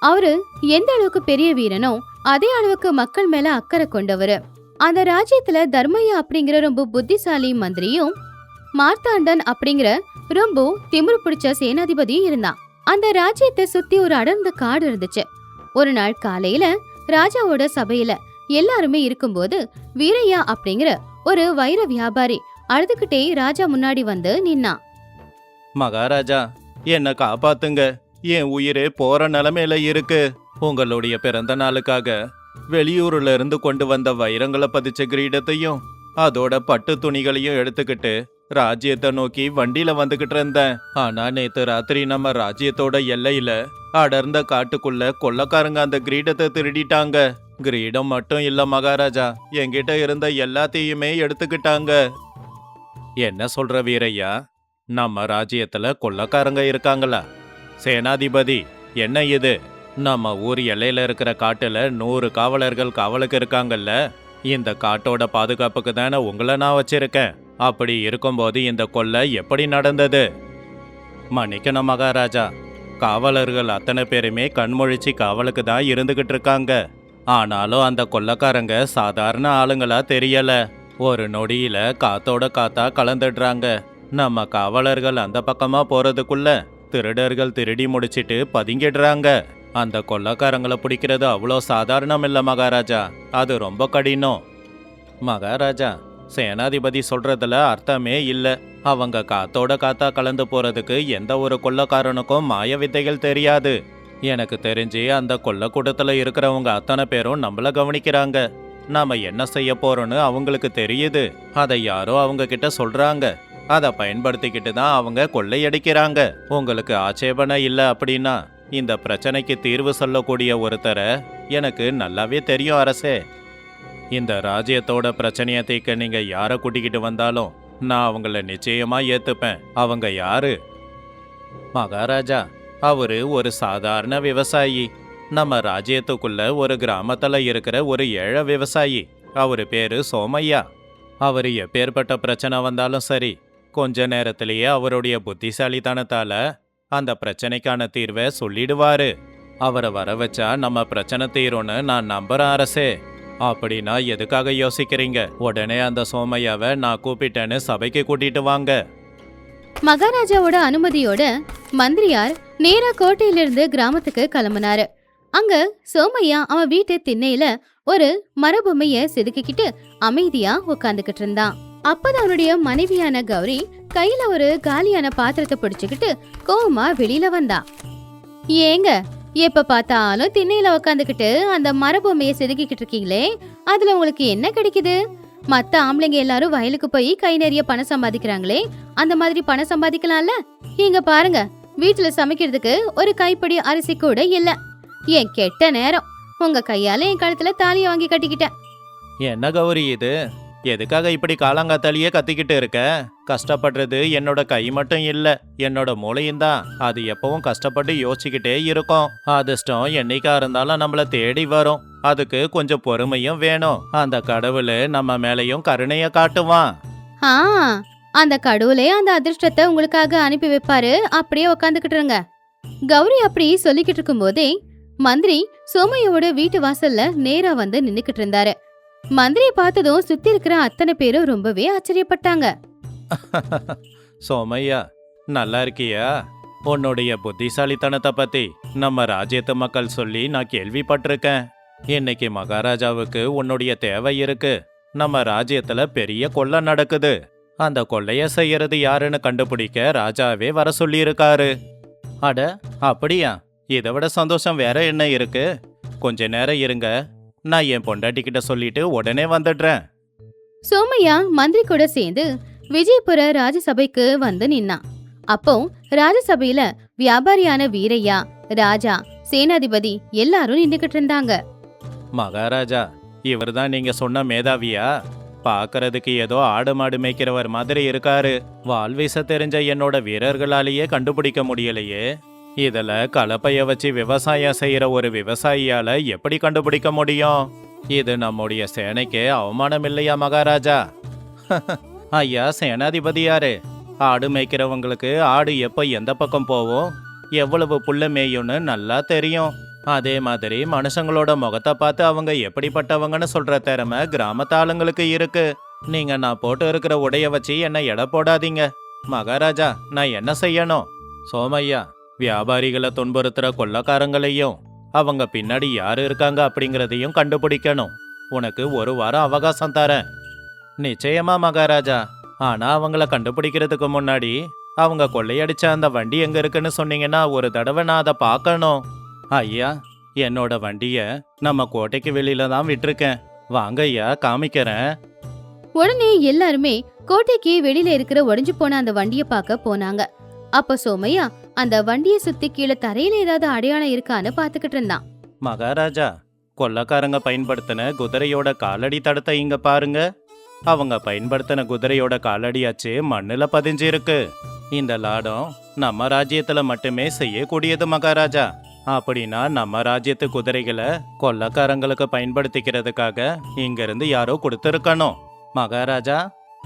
அவரு எந்த அளவுக்கு பெரிய வீரனோ அதே அளவுக்கு மக்கள் மேல அக்கறை கொண்டவரு. அந்த ராஜ்யத்துல தர்மையா அப்படிங்கிற ரொம்ப புத்திசாலி மந்திரியும் மார்த்தாண்டன் அப்படிங்கிற ரொம்ப திமிரு பிடிச்ச சேனாதிபதியும் இருந்தான். அந்த ராஜ்யத்தை சுத்தி ஒரு அடர்ந்த காடு இருந்துச்சு. ஒரு நாள் காலையில ராஜாவோட சபையில எல்லாருமே இருக்கும்போது வீரையா அப்படிங்கிற ஒரு வைர வியாபாரி அழுதுகிட்டே ராஜா முன்னாடி வந்து நின்னான். மகாராஜா, என்ன காப்பாத்துங்க, என் உயிரே போற நிலைமையில இருக்கு. உங்களுடைய பிறந்த நாளுக்காக வெளியூர்ல இருந்து கொண்டு வந்த வைரங்களை பதிச்ச கிரீடத்தையும் அதோட பட்டு துணிகளையும் எடுத்துக்கிட்டு ராஜ்யத்தை நோக்கி வண்டியில வந்துகிட்டு இருந்தேன். ஆனா நேத்து ராத்திரி நம்ம ராஜ்யத்தோட எல்லையில அடர்ந்த காட்டுக்குள்ள கொள்ளக்காரங்க அந்த கிரீடத்தை திருடிட்டாங்க. கிரீடம் மட்டும் இல்ல மகாராஜா, என்கிட்ட இருந்த எல்லாத்தையுமே எடுத்துக்கிட்டாங்க. என்ன சொல்ற வீரையா, நம்ம ராஜ்யத்துல கொள்ளக்காரங்க இருக்காங்களா? சேனாதிபதி, என்ன இது? நம்ம ஊர் எல்லையில இருக்கிற காட்டுல 100 காவலர்கள் காவலுக்கு இருக்காங்கல்ல. இந்த காட்டோட பாதுகாப்புக்கு தானே உங்களை நான் வச்சிருக்கேன். அப்படி இருக்கும்போது இந்த கொள்ளை எப்படி நடந்தது? மன்னிக்கணும் மகாராஜா, காவலர்கள் அத்தனை பேருமே கண்மொழிச்சு காவலுக்கு தான் இருந்துகிட்டு இருக்காங்க. ஆனாலும் அந்த கொள்ளக்காரங்க சாதாரண ஆளுங்களா தெரியல. ஒரு நொடியில காத்தோட காத்தா கலந்துடுறாங்க. நம்ம காவலர்கள் அந்த பக்கமா போறதுக்குள்ள திருடர்கள் திருடி முடிச்சிட்டு பதுங்கிடுறாங்க. அந்த கொள்ளக்காரங்களை பிடிக்கிறது அவ்வளோ சாதாரணம் இல்ல மகாராஜா, அது ரொம்ப கடினம். மகாராஜா, சேனாதிபதி சொல்றதுல அர்த்தமே இல்ல. அவங்க காத்தோட காத்தா கலந்து போறதுக்கு எந்த ஒரு கொள்ளக்காரனுக்கும் மாய வித்தைகள் தெரியாது. எனக்கு தெரிஞ்சு அந்த கொள்ளக்கூடத்துல இருக்கிறவங்க அத்தனை பேரும் நம்மள கவனிக்கிறாங்க. நாம என்ன செய்ய போறோம்னு அவங்களுக்கு தெரியுது. அதை யாரோ அவங்க கிட்ட சொல்றாங்க. அதை பயன்படுத்திக்கிட்டு தான் அவங்க கொள்ளையடிக்கிறாங்க. உங்களுக்கு ஆட்சேபனை இல்லை அப்படின்னா இந்த பிரச்சனைக்கு தீர்வு சொல்லக்கூடிய ஒருத்தரை எனக்கு நல்லாவே தெரியும் அரசே. இந்த ராஜ்யத்தோட பிரச்சனையை தீர்க்க நீங்க யாரை கூட்டிக்கிட்டு வந்தாலும் நான் அவங்கள நிச்சயமா ஏத்துப்பேன். அவங்க யாரு? மகாராஜா, அவரு ஒரு சாதாரண விவசாயி. நம்ம ராஜ்யத்துக்குள்ள ஒரு கிராமத்துல இருக்கிற ஒரு ஏழை விவசாயி. அவரு பேரு சோமையா. அவரு எப்பேற்பட்ட பிரச்சனை வந்தாலும் சரி, கொஞ்ச நேரத்திலேயே அவருடைய புத்திசாலித்தனத்தால அந்த பிரச்சனைக்கான தீர்வை சொல்லிடுவாரு. அவரை வர வச்சா நம்ம பிரச்சனை தீரும்னு நான் நம்புறேன் அரசே. அப்படின்னா எதுக்காக யோசிக்கிறீங்க? உடனே அந்த சோமையாவை நான் கூப்பிட்டேன்னு சபைக்கு கூட்டிட்டு வாங்க. மகாராஜாவோட அனுமதியோட மந்திரியார் நேரா கோட்டையிலிருந்து கிராமத்துக்கு கிளம்புனாரு. அங்க சோமையா அவன் வீட்டு திண்ணையில ஒரு மரபொம்மைய செதுக்கிக்கிட்டு அமைதியா உட்காந்துக்கிட்டு இருந்தான். அப்பதான் அவனுடைய மனைவியான கௌரி கையில ஒரு காலியான பாத்திரத்தை பிடிச்சுக்கிட்டு கோவமா வெளியில வந்தா. ஏங்க, எப்ப பார்த்தாலும் திண்ணையில உக்காந்துக்கிட்டு அந்த மரபொம்மைய செதுக்கிக்கிட்டு இருக்கீங்களே, அதுல உங்களுக்கு என்ன கிடைக்குது? மத்த ஆம்பளைங்க எல்லாரும் வயலுக்கு போய் கை நிறைய பணம் சம்பாதிக்கிறாங்களே, அந்த மாதிரி பணம் சம்பாதிக்கலாம்ல. இங்க பாருங்க, வீட்டுல சமைக்கிறதுக்கு ஒரு கைப்பிடி அரிசி கூட இல்ல. என் கெட்ட நேரம், உங்க கையால என் கழுத்துல தாலிய வாங்கி கட்டிக்கிட்டேன். என்ன கௌரி இது? எதுக்காக இப்படி காலாங்காத்தாலேயே கத்திக்கிட்டு இருக்க? கஷ்டப்படுறது என்னோட கை மட்டும் இல்ல, என்னோட மூளையும் தான். அது எப்பவும் கஷ்டப்பட்டு யோசிச்சுக்கிட்டே இருக்கும். அதிர்ஷ்டம் என்னைக்கா இருந்தாலும் நம்மள தேடி வரும். அதுக்கு கொஞ்சம் பொறுமையும் வேணும். அந்த கடவுள் நம்ம மேலையும் கருணைய காட்டுவான். ஆ, அந்த கடவுளே அந்த அதிர்ஷ்டத்தை உங்களுக்காக அனுப்பி வைப்பாரு. அப்படியே உக்காந்துக்கிட்டு இருங்க. கௌரி அப்படி சொல்லிக்கிட்டு இருக்கும் போதே மந்திரி சோமையோட வீட்டு வாசல்ல நேரா வந்து நின்னுக்கிட்டு இருந்தாரு. மந்திரியை பார்த்ததும் சுத்தி இருக்கிற அத்தனை பேரும் ரொம்பவே ஆச்சரியப்பட்டாங்க. சோமையா, நல்லா இருக்கியா? உன்னுடைய புத்திசாலித்தனத்தை பத்தி நம்ம ராஜ்யத்து மக்கள் சொல்லி நான் கேள்விப்பட்டிருக்கேன். இன்னைக்கு மகாராஜாவுக்கு உன்னுடைய தேவை இருக்கு. நம்ம ராஜ்யத்துல பெரிய கொள்ளை நடக்குது. அந்த கொள்ளைய செய்யறது யாருன்னு கண்டுபிடிக்க ராஜாவே வர சொல்லியிருக்காரு. அட, அப்படியா? இதை விட சந்தோஷம் வேற என்ன இருக்கு? கொஞ்ச நேரம் இருங்க, நான் என் பொண்டாட்டிக்கிட்ட சொல்லிட்டு உடனே வந்துடுறேன். சோமையா மந்திரி கூட சேர்ந்து விஜயபுர ராஜசபைக்கு வந்து நின்னான். அப்போ ராஜசபையில வியாபாரியான வீரையா, ராஜா, சேனாதிபதி எல்லாரும் நின்னுக்கிட்டு இருந்தாங்க. மகாராஜா, இவர்தான் நீங்க சொன்ன மேதாவியா? பாக்குறதுக்கு ஏதோ ஆடு மாடு மேய்க்கிறவர் மாதிரி இருக்காரு. வாள் வீச தெரிஞ்ச என்னோட வீரர்களாலேயே கண்டுபிடிக்க முடியலையே. இதுல கலப்பைய வச்சு விவசாயம் செய்யற ஒரு விவசாயியால எப்படி கண்டுபிடிக்க முடியும்? இது நம்முடைய சேனைக்கே அவமானம் இல்லையா மகாராஜா? ஐயா சேனாதிபதியாரு, ஆடு மேய்க்கிறவங்களுக்கு ஆடு எப்ப எந்த பக்கம் போகும், எவ்வளவு புல்ல மேயும்னு நல்லா தெரியும். அதே மாதிரி மனுஷங்களோட முகத்தை பார்த்து அவங்க எப்படிப்பட்டவங்கன்னு சொல்ற திறமை கிராமத்து ஆளுங்களுக்கு இருக்கு. நீங்க நான் போட்டு இருக்கிற உடைய வச்சு என்ன எடை போடாதீங்க. மகாராஜா, நான் என்ன செய்யணும்? சோமையா, வியாபாரிகளை துன்புறுத்துற கொள்ளக்காரங்களையும் அவங்க பின்னாடி யாரு இருக்காங்க அப்படிங்கறதையும் கண்டுபிடிக்கணும். உனக்கு 1 வாரம் அவகாசம் தரேன். நிச்சயமா மகாராஜா. ஆனா அவங்கள கண்டுபிடிக்கிறதுக்கு முன்னாடி அவங்க கொள்ளையடிச்ச அந்த வண்டி எங்க இருக்குன்னு சொன்னீங்கன்னா ஒரு தடவை நான் அதை பார்க்கணும். ஐயா, என்னோட வண்டிய நம்ம கோட்டைக்கு வெளியில தான் விட்டிருக்கேன். வாங்க ஐயா, காமிக்கிறேன். உடனே எல்லாருமே கோட்டைக்கு வெளியில இருக்கிற உடைஞ்சு போன அந்த வண்டிய பார்க்க போனாங்க. அப்ப சோமையா அந்த வண்டியை சுத்தி கீழே தரையில ஏதாவது அடையாளம் இருக்கான்னு பாத்துக்கிட்டு இருந்தான். மகாராஜா, கொள்ளக்காரங்க பயன்படுத்தின குதிரையோட காலடி தடத்தை இங்க பாருங்க. அவங்க பயன்படுத்தின குதிரையோட காலடியாச்சு மண்ணுல பதிஞ்சிருக்கு. இந்த லாடம் நம்ம ராஜ்யத்துல மட்டுமே செய்யக்கூடியது மகாராஜா. அப்படின்னா நம்ம ராஜ்யத்து குதிரைகளை கொள்ளக்காரங்களுக்கு பயன்படுத்திக்கிறதுக்காக இங்க இருந்து யாரோ கொடுத்துருக்கணும். மகாராஜா,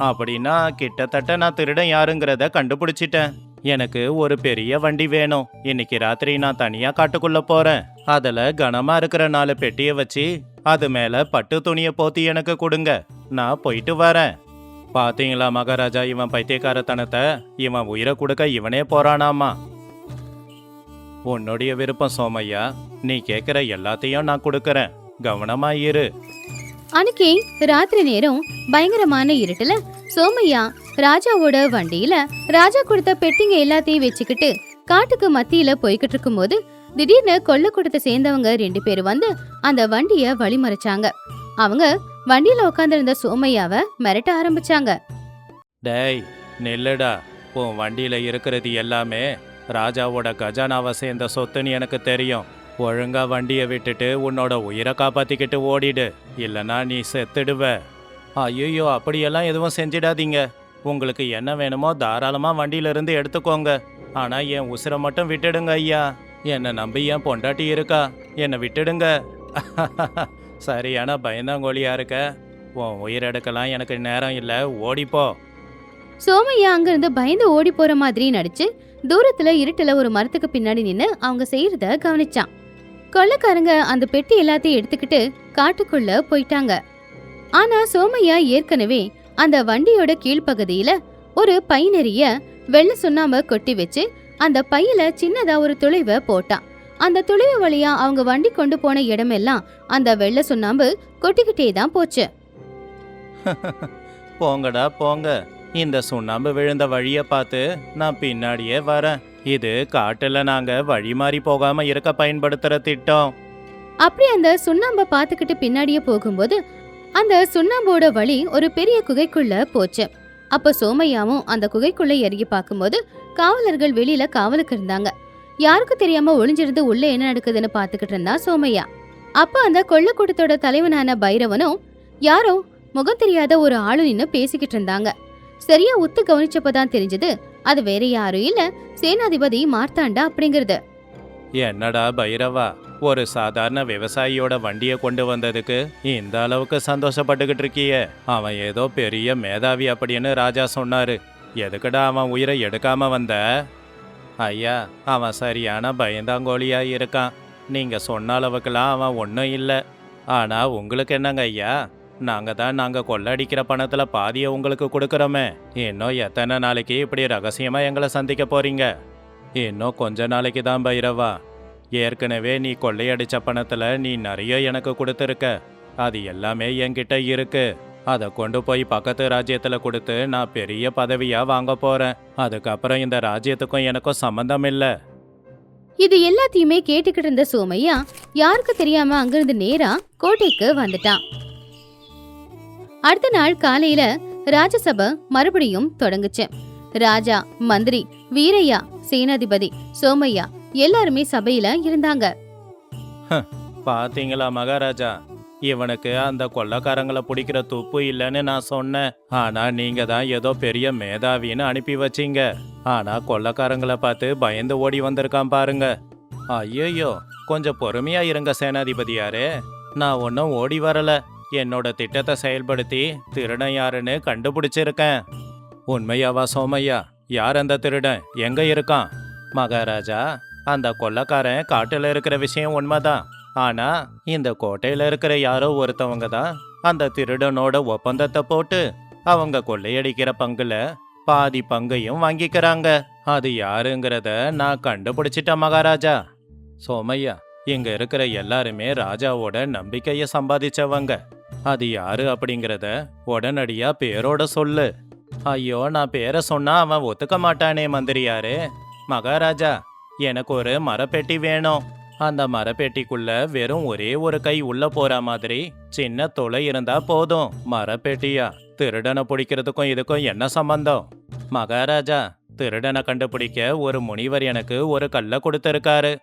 அப்படின்னா கிட்டத்தட்ட நான் திருடன் யாருங்கிறத கண்டுபிடிச்சிட்டேன். எனக்கு ஒரு பெரிய வண்டி வேணும். இன்னைக்கு ராத்திரி நான் தனியா காட்டுக்குள்ள போறேன். அதுல கனமா இருக்கிற 4 பெட்டியை வச்சு அது மேல பட்டு துணியை போத்தி எனக்கு கொடுங்க. நான் போயிட்டு வரேன். பாத்தீங்களா மகாராஜா, இவன் பைத்தியக்காரத்தனத்தை. இவன் உயிரை கொடுக்க இவனே போறானாமா. உன்னுடைய விருப்பம் சோமையா, நீ கேட்கிற எல்லாத்தையும் நான் கொடுக்கறேன். கவனமா இரு. அன்னைக்கு ராத்திரி நேரம் பயங்கரமான இருட்டுல சோமையா ராஜாவோட வண்டியில ராஜா கொடுத்த பெட்டிங்க எல்லாத்தையும் வச்சுக்கிட்டு காட்டுக்கு மத்தியில போய்கிட்டு இருக்கும் போது திடீர்னு கொள்ளக்கூடத்தை சேர்ந்தவங்க 2 பேர் வந்து அந்த வண்டிய வழிமறைச்சாங்க. அவங்க வண்டியில உட்காந்துருந்த சோமையாவை மிரட்ட ஆரம்பிச்சாங்க. டேய், நில்லுடா. உன் வண்டியில இருக்கிறது எல்லாமே ராஜாவோட கஜானாவை சேர்ந்த சொத்துன்னு எனக்கு தெரியும். ஒழுங்கா வண்டியை விட்டுட்டு உன்னோட உயிரை காப்பாத்திக்கிட்டு ஓடிடு, இல்லைன்னா நீ செத்துடுவ. ஐயோ, அப்படியெல்லாம் எதுவும் செஞ்சிடாதீங்க. உங்களுக்கு என்ன வேணுமோ தாராளமா வண்டியில இருந்து எடுத்துக்கோங்க. ஆனா என் உசுரை மட்டும் விட்டுடுங்க ஐயா. என்னை நம்பி என் பொண்டாட்டி இருக்கா, என்னை விட்டுடுங்க. சரியான பயந்தாங்கோழியா இருக்க. உன் உயிரெடுக்கலாம் எனக்கு நேரம் இல்லை, ஓடிப்போ. சோமையா அங்கிருந்து பயந்து ஓடி போற மாதிரி நடிச்சு தூரத்துல இருட்டுல ஒரு மரத்துக்கு பின்னாடி நின்னு அவங்க செய்யறத கவனிச்சான். கொள்ளைக்காரங்க அந்த பெட்டி எல்லாத்தையும் எடுத்துக்கிட்டு காட்டுக்குள்ள போயிட்டாங்க. ஆனா சோமையா ஏற்கனவே அந்த வண்டியோட கீழ்ப்பகுதியில ஒரு பை நிறைய வெள்ளை சுண்ணாம்ப கொட்டி வச்சு அந்த பையில சின்னதா ஒரு துளைவை போட்டான். அந்த துளைவு வழியா அவங்க வண்டி கொண்டு போன இடமெல்லாம் அந்த வெள்ளை சுண்ணாம்பு கொட்டிக்கிட்டே தான் போச்சு. போங்கடா போங்க, இந்த சுண்ணாம்பு விழுந்த வழிய பார்த்து நான் பின்னாடியே வரேன். இது காட்டுல நாங்க வழி மாறி போகாம இருக்க பயன்படுத்துற திட்டம். அப்படி அந்த சுண்ணாம்ப பாத்துக்கிட்டு பின்னாடியே போகும்போது அந்த சுண்ணாம்போட வழி ஒரு பெரிய குகைக்குள்ள போச்சு. அப்ப சோமையாவும் அந்த குகைக்குள்ள இறங்கி பார்க்கும்போது காவலர்கள் வெளியில காவலுக்கு இருந்தாங்க. யாருக்கும் தெரியாம ஒளிஞ்சிருந்து உள்ள என்ன நடக்குதுன்னு பாத்துக்கிட்டு இருந்தா சோமையா. அப்ப அந்த கொள்ளக்கூட்டத்தோட தலைவனான பைரவனும் யாரோ முகம் தெரியாத ஒரு ஆளு நின்னு பேசிக்கிட்டு இருந்தாங்க. சரியா உத்து கவனிச்சப்பதான் தெரிஞ்சது அது வேற யாரும் இல்ல, சேனாதிபதி மார்த்தாண்டா அப்படிங்கிறது. என்னடா பைரவா, ஒரு சாதாரண விவசாயியோட வண்டியை கொண்டு வந்ததுக்கு இந்த அளவுக்கு சந்தோஷப்பட்டுக்கிட்டு இருக்கியே? அவன் ஏதோ பெரிய மேதாவி அப்படின்னு ராஜா சொன்னாரு. எதுக்குடா அவன் உயிரை எடுக்காம வந்த? ஐயா, அவன் சரியான பயந்தாங்கோழியா இருக்கான். நீங்க சொன்ன அளவுக்குலாம் அவன் ஒன்றும் இல்லை. ஆனா உங்களுக்கு என்னங்க ஐயா, நாங்க கொள்ளடிக்கிற பணத்துல பாதியை உங்களுக்கு கொடுக்கறோமே. இன்னும் எத்தனை நாளைக்கு இப்படி ரகசியமா எங்களை சந்திக்க போறீங்க? இன்னும் கொஞ்ச நாளைக்கு தான் பைரவா. ஏற்கனவே நீ கொள்ளையடிச்ச பணத்துல நீ நிறைய எனக்கு கொடுத்துருக்க. அது எல்லாமே என்கிட்ட இருக்கு. அதை கொண்டு போய் பக்கத்து ராஜ்யத்துல கொடுத்து நான் பெரிய பதவியா வாங்க போறேன். அதுக்கப்புறம் இந்த ராஜ்யத்துக்கும் எனக்கும் சம்பந்தம் இல்லை. இது எல்லாத்தையுமே கேட்டுக்கிட்டு இருந்த சோமையா யாருக்கு தெரியாம அங்கிருந்து நேரா கோட்டைக்கு வந்துட்டான். அடுத்த நாள் காலையில ராஜசபை மறுபடியும் தொடங்குச்சு. ராஜா, மந்திரி, வீரையா, சேனாதிபதி, சோமையா எல்லாருமே சபையில இருந்தாங்க. பாத்தீங்களா மகாராஜா, இவனுக்கு அந்த கொள்ளைக்காரங்களை பிடிக்கிற துப்பு இல்லைன்னு நான் சொன்னேன். ஆனா நீங்க தான் ஏதோ பெரிய மேதாவின்னு அனுப்பி வச்சீங்க. ஆனா கொள்ளைக்காரங்களை பார்த்து பயந்து ஓடி வந்திருக்கான் பாருங்க. ஐயோ, கொஞ்சம் பொறுமையா இருங்க சேனாதிபதியாரே. நான் ஒன்றும் ஓடி வரல. என்னோட திட்டத்தை செயல்படுத்தி திருடன் யாருன்னு கண்டுபிடிச்சிருக்கேன். உண்மையாவா சோமையா? யார் அந்த திருடன்? எங்க இருக்கான்? மகாராஜா, அந்த கொள்ளைக்காரன் காட்டுல இருக்கிற விஷயம் உண்மைதான். ஆனா இந்த கோட்டையில இருக்கிற யாரோ ஒருத்தவங்க தான் அந்த திருடனோட ஒப்பந்தத்தை போட்டு அவங்க கொள்ளையடிக்கிற பங்குல பாதி பங்கையும் வாங்கிக்கிறாங்க. அது யாருங்கிறத நான் கண்டுபிடிச்சிட்டேன் மகாராஜா. சோமையா, இங்க இருக்கிற எல்லாருமே ராஜாவோட நம்பிக்கைய சம்பாதிச்சவங்க. அது யாரு அப்படிங்கிறத உடனடியா பேரோட சொல்லு. ஐயோ, நான் பேரை சொன்னா அவன் ஒத்துக்க மாட்டானே மந்திரியாரே. மகாராஜா, எனக்கு ஒரு மரப்பெட்டி வேணும். அந்த மரப்பெட்டிக்குள்ள வெறும் ஒரே ஒரு கை உள்ள போற மாதிரி சின்ன துளை இருந்தா போதும். மரப்பெட்டியா? திருடனை பிடிக்கிறதுக்கும் இதுக்கும் என்ன சம்பந்தம்? மகாராஜா, திருடனை கண்டுபிடிக்க ஒரு முனிவர் எனக்கு ஒரு கல்லை கொடுத்திருக்காரு.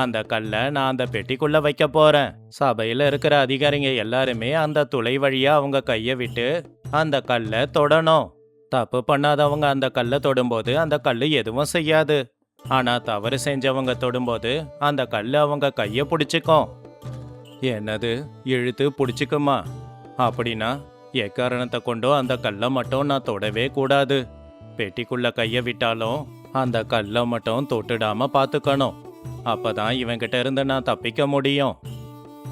அந்த கல்லை நான் அந்த பெட்டிக்குள்ள வைக்க போறேன். சபையில இருக்கிற அதிகாரிங்க எல்லாருமே அந்த துளை வழியா அவங்க கையை விட்டு அந்த கல்லை தொடணும். தப்பு பண்ணாதவங்க அந்த கல்லை தொடும்போது அந்த கல்லு எதுவும் செய்யாது. ஆனா தவறு செஞ்சவங்க தொடும்போது அந்த கல்லு அவங்க கைய பிடிச்சிக்கும். என்னது, இழுத்து பிடிச்சிக்குமா? அப்படின்னா எக்காரணத்தை கொண்டும் அந்த கல்லை மட்டும் நான் தொடவே கூடாது. பெட்டிக்குள்ள கைய விட்டாலும் அந்த கல்லை மட்டும் தொட்டுடாம பாத்துக்கணும். அப்பதான் இவங்கிட்ட இருந்து நான் தப்பிக்க முடியும்.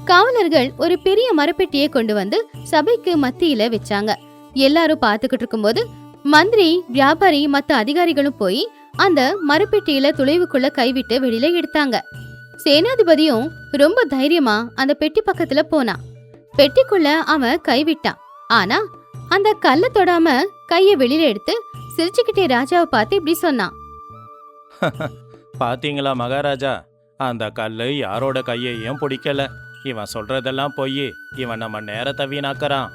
காவலர்கள் ஒரு பெரிய மரப்பெட்டியை கொண்டு வந்து சபைக்கு மத்தியில வச்சாங்க. எல்லாரும் பாத்துக்கிட்டு இருக்கும்போது மந்திரி, வியாபாரி, மத்த அதிகாரிகளும் போய் அந்த மரப்பெட்டியில துளைவுக்குள்ள கைவிட்டு வெளியில எடுத்தாங்க. சேனாதிபதியும் ரொம்ப தைரியமா அந்த பெட்டி பக்கத்துல போனான். பெட்டிக்குள்ள அவன் கைவிட்டான். ஆனா அந்த கல்ல தொடாம கைய வெளியில எடுத்து சிரிச்சுக்கிட்டே ராஜாவை பார்த்து இப்படி சொன்னான். பாத்தீங்களா மகாராஜா, அந்த கல்லு யாரோட கையையும் பிடிக்கல. இவன் சொல்றதெல்லாம் பொய். இவன் நம்ம நேரத்தை வீணாக்கறான்.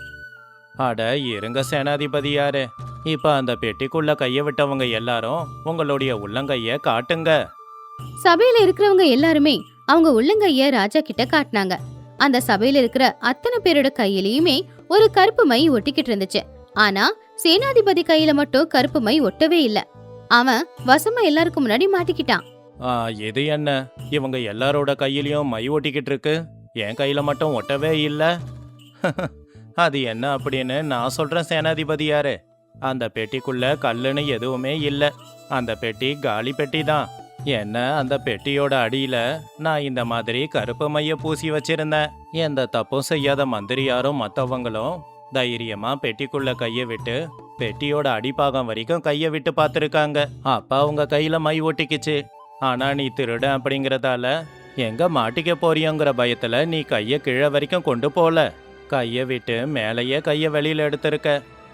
அட இருங்க சேனாதிபதியாரே, இப்ப அந்த பெட்டிக்குள்ள கைய விட்டவங்க எல்லாரும் உங்களுடைய உள்ளங்கைய காட்டுங்க. சபையில இருக்கிறவங்க எல்லாருமே அவங்க உள்ளங்கைய ராஜா கிட்ட காட்டினாங்க. அந்த சபையில இருக்கிற அத்தனை பேரோட கையிலயுமே ஒரு கருப்பு மை ஒட்டிக்கிட்டு இருந்துச்சு. ஆனா சேனாதிபதி கையில மட்டும் கருப்பு மை ஒட்டவே இல்ல. அவன் வசமா எல்லாருக்கும் முன்னாடி மாட்டிக்கிட்டான். இது என்ன, இவங்க எல்லாரோட கையிலயும் மை ஒட்டிக்கிட்டு இருக்கு, என் கையில மட்டும் ஒட்டவே இல்ல. அது என்ன அப்படின்னு நான் சொல்றேன் சேனாதிபதியாரே. அந்த பெட்டிக்குள்ள கல்லுன்னு எதுவுமே இல்ல. அந்த பெட்டி காலி பெட்டி தான். என்ன, அந்த பெட்டியோட அடியில நான் இந்த மாதிரி கருப்பு மைய பூசி வச்சிருந்தேன். எந்த தப்பும் செய்யாத மந்திரியாரும் மத்தவங்களும் தைரியமா பெட்டிக்குள்ள கைய விட்டு பெட்டியோட அடிப்பாகம் வரைக்கும் கைய விட்டு பார்த்துருக்காங்க. அப்ப அவங்க கையில மை ஒட்டிக்கிச்சு. ஆனா நீ திருட அப்படிங்கறதால எங்க மாட்டிக்க போறியோங்கிற பயத்துல நீ கைய கீழே வரைக்கும் கொண்டு போல. கைய விட்டு மேலேயே கைய வெளியில எடுத்திருக்க.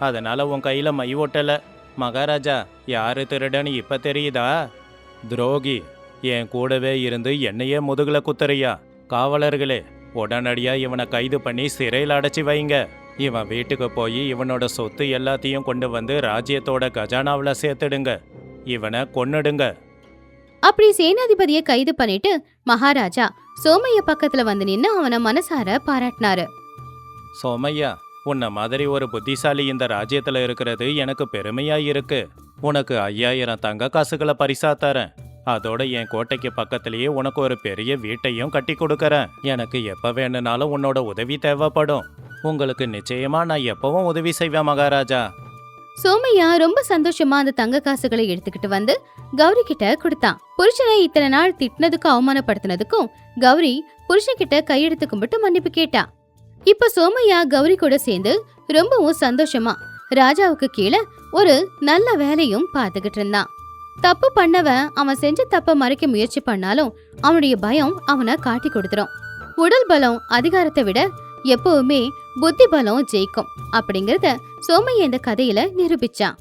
அதனால உன் கையில மை ஒட்டல. மகாராஜா, யாரு திருடன்னு இப்ப தெரியுதா? துரோகி, என் கூடவே இருந்து என்னையே முதுகுல குத்துறியா? காவலர்களே, உடனடியா இவனை கைது பண்ணி சிறையில் அடைச்சி வைங்க. இவன் வீட்டுக்கு போய் இவனோட சொத்து எல்லாத்தையும் கொண்டு வந்து ராஜ்யத்தோட கஜானாவில் சேர்த்துடுங்க. இவனை கொன்னுடுங்க. அப்படி சேனாதிபதியை கைது பண்ணிட்டு மகாராஜா சோமைய பக்கத்துல வந்து நின்னு அவனை மனசார பாராட்டினாரு. சோமையா, உன்ன மாதிரி ஒரு புத்திசாலி இந்த ராஜ்யத்துல இருக்கிறது எனக்கு பெருமையா இருக்கு. உனக்கு 5000 தங்க காசுகளை பரிசா தரேன். அதோட என் கோட்டைக்கு பக்கத்திலேயே உனக்கு ஒரு பெரிய வீட்டையும் கட்டி கொடுக்கறேன். எனக்கு எப்ப வேணும்னாலும் உன்னோட உதவி தேவைப்படும். உங்களுக்கு நிச்சயமா நான் எப்பவும் உதவி செய்வேன் மகாராஜா. சோமையா ரொம்ப சந்தோஷமா அந்த தங்க காசுகளை எடுத்துக்கிட்டு வந்து கௌரி கிட்ட கொடுத்தான். புருஷனை இத்தனை நாள் திட்டினதுக்கும் அவமானப்படுத்தினதுக்கும் கௌரி புருஷன்கிட்ட கையெடுத்து கும்பிட்டு மன்னிப்பு கேட்டா. இப்ப சோமையா கௌரி கூட சேர்ந்து ரொம்பவும் சந்தோஷமா ராஜாவுக்கு கீழே ஒரு நல்ல வேலையும் பார்த்துக்கிட்டு இருந்தான். தப்பு பண்ணவன் அவன் செஞ்ச தப்ப மறைக்க முயற்சி பண்ணாலும் அவனுடைய பயம் அவனை காட்டி கொடுத்துரும். உடல் பலம் அதிகாரத்தை விட எப்பவுமே புத்தி பலம் ஜெயிக்கும் அப்படிங்கறத சோமையா இந்த கதையில நிரூபிச்சான்.